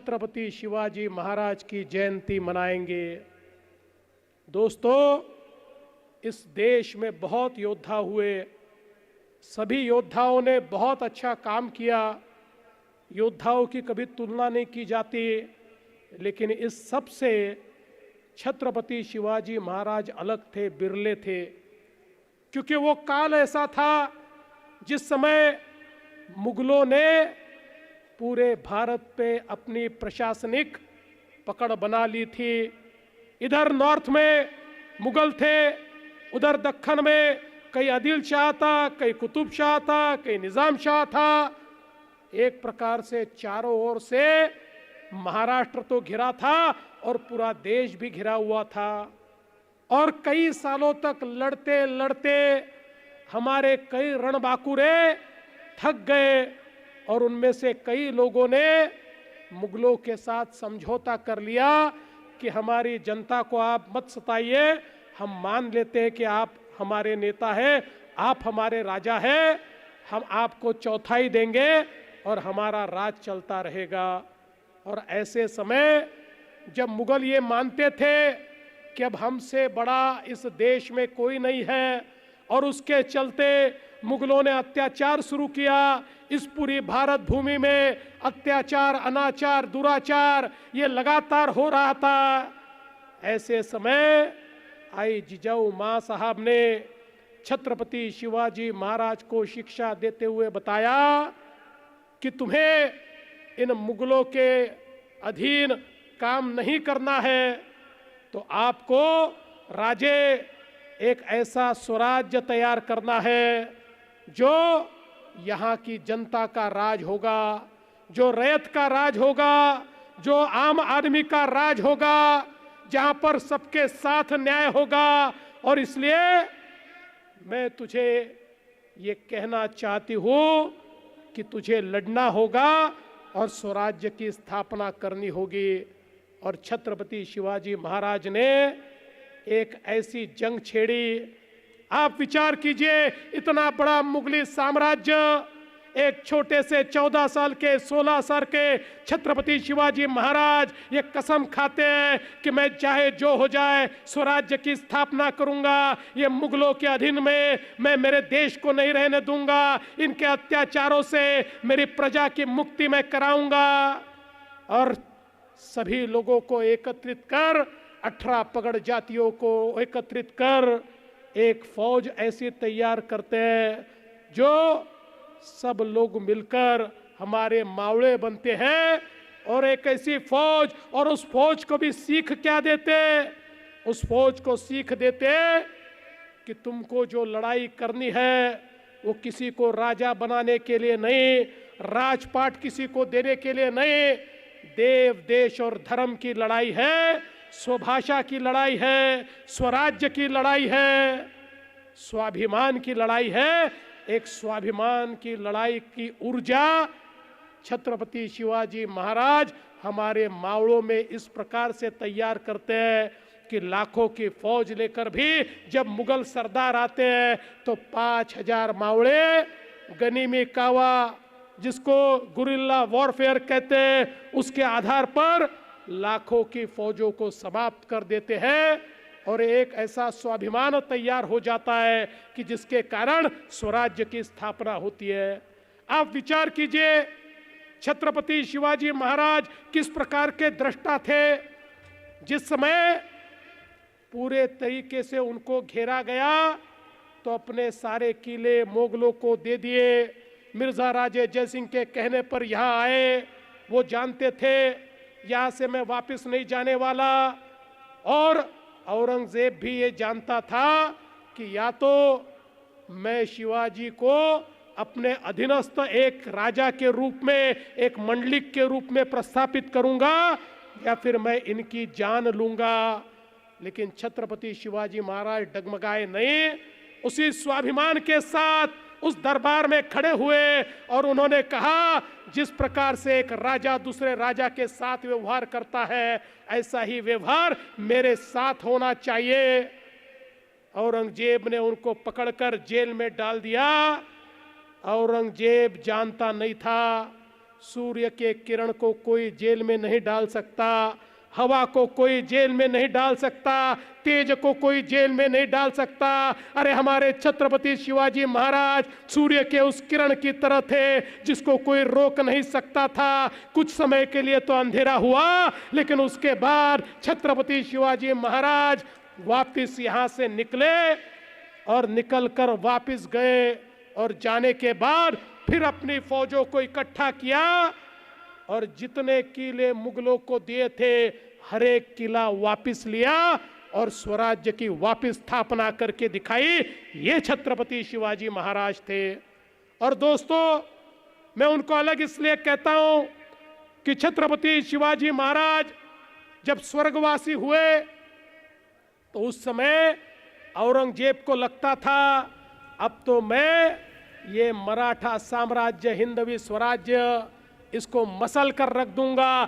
छत्रपति शिवाजी महाराज की जयंती मनाएंगे। दोस्तों, इस देश में बहुत योद्धा हुए, सभी योद्धाओं ने बहुत अच्छा काम किया, योद्धाओं की कभी तुलना नहीं की जाती, लेकिन इस सब से छत्रपति शिवाजी महाराज अलग थे, बिरले थे, क्योंकि वो काल ऐसा था जिस समय मुगलों ने पूरे भारत पे अपनी प्रशासनिक पकड़ बना ली थी। इधर नॉर्थ में मुगल थे, उधर दक्खन में कई आदिल शाह था, कई कुतुब शाह था, कई निजाम शाह था। एक प्रकार से चारों ओर से महाराष्ट्र तो घिरा था और पूरा देश भी घिरा हुआ था। और कई सालों तक लड़ते लड़ते हमारे कई रणबांकुरे थक गए और उनमें से कई लोगों ने मुगलों के साथ समझौता कर लिया कि हमारी जनता को आप मत सताइए, हम मान लेते हैं कि आप हमारे नेता हैं, आप हमारे राजा हैं, हम आपको चौथाई देंगे और हमारा राज चलता रहेगा। और ऐसे समय जब मुगल ये मानते थे कि अब हमसे बड़ा इस देश में कोई नहीं है, और उसके चलते मुगलों ने अत्याचार शुरू किया, इस पूरी भारत भूमि में अत्याचार, अनाचार, दुराचार ये लगातार हो रहा था। ऐसे समय आई जिजाऊ माँ साहब ने छत्रपति शिवाजी महाराज को शिक्षा देते हुए बताया कि तुम्हें इन मुगलों के अधीन काम नहीं करना है, तो आपको राजे एक ऐसा स्वराज्य तैयार करना है जो यहाँ की जनता का राज होगा, जो रैयत का राज होगा, जो आम आदमी का राज होगा, जहाँ पर सबके साथ न्याय होगा। और इसलिए मैं तुझे ये कहना चाहती हूँ कि तुझे लड़ना होगा और स्वराज्य की स्थापना करनी होगी। और छत्रपति शिवाजी महाराज ने एक ऐसी जंग छेड़ी। आप विचार कीजिए, इतना बड़ा मुगली साम्राज्य, एक छोटे से 14 साल के 16 साल के छत्रपति शिवाजी महाराज ये कसम खाते हैं कि मैं चाहे जो हो जाए स्वराज्य की स्थापना करूंगा, ये मुगलों के अधीन में मैं मेरे देश को नहीं रहने दूंगा, इनके अत्याचारों से मेरी प्रजा की मुक्ति मैं कराऊंगा। और सभी लोगों को एकत्रित कर, 18 पगड़ जातियों को एकत्रित कर एक फौज ऐसी तैयार करते हैं जो सब लोग मिलकर हमारे मावड़े बनते हैं। और एक ऐसी फौज, और उस फौज को भी सीख क्या देते, उस फौज को सीख देते कि तुमको जो लड़ाई करनी है वो किसी को राजा बनाने के लिए नहीं, राजपाट किसी को देने के लिए नहीं, देव देश और धर्म की लड़ाई है, स्वभाषा की लड़ाई है, स्वराज्य की लड़ाई है, स्वाभिमान की लड़ाई है। एक स्वाभिमान की लड़ाई की ऊर्जा छत्रपति शिवाजी महाराज हमारे मावड़ों में इस प्रकार से तैयार करते हैं कि लाखों की फौज लेकर भी जब मुगल सरदार आते हैं तो 5000 मावड़े गनीमी कावा, जिसको गुरिल्ला वॉरफेयर कहते हैं, उसके आधार पर लाखों की फौजों को समाप्त कर देते हैं। और एक ऐसा स्वाभिमान तैयार हो जाता है कि जिसके कारण स्वराज्य की स्थापना होती है। आप विचार कीजिए, छत्रपति शिवाजी महाराज किस प्रकार के दृष्टा थे। जिस समय पूरे तरीके से उनको घेरा गया तो अपने सारे किले मुगलों को दे दिए। मिर्जा राजे जयसिंह के कहने पर यहाँ आए। वो जानते थे यहाँ से मैं वापस नहीं जाने वाला। और औरंगजेब भी ये जानता था कि या तो मैं शिवाजी को अपने अधीनस्थ एक राजा के रूप में, एक मंडलिक के रूप में प्रस्थापित करूंगा, या फिर मैं इनकी जान लूंगा। लेकिन छत्रपति शिवाजी महाराज डगमगाए नहीं, उसी स्वाभिमान के साथ उस दरबार में खड़े हुए और उन्होंने कहा, जिस प्रकार से एक राजा दूसरे राजा के साथ व्यवहार करता है, ऐसा ही व्यवहार मेरे साथ होना चाहिए। औरंगजेब ने उनको पकड़कर जेल में डाल दिया। औरंगजेब जानता नहीं था सूर्य के किरण को कोई जेल में नहीं डाल सकता, हवा को कोई जेल में नहीं डाल सकता, तेज को कोई जेल में नहीं डाल सकता। अरे हमारे छत्रपति शिवाजी महाराज सूर्य के उस किरण की तरह थे जिसको कोई रोक नहीं सकता था। कुछ समय के लिए तो अंधेरा हुआ, लेकिन उसके बाद छत्रपति शिवाजी महाराज वापिस यहाँ से निकले और निकलकर वापिस गए और जाने के बाद फिर अपनी फौजों को इकट्ठा किया और जितने किले मुगलों को दिए थे हर एक किला वापिस लिया और स्वराज्य की वापिस स्थापना करके दिखाई। ये छत्रपति शिवाजी महाराज थे। और दोस्तों, मैं उनको अलग इसलिए कहता हूं कि छत्रपति शिवाजी महाराज जब स्वर्गवासी हुए तो उस समय औरंगजेब को लगता था अब तो मैं ये मराठा साम्राज्य, हिंदवी स्वराज्य, इसको मसल कर रख दूंगा।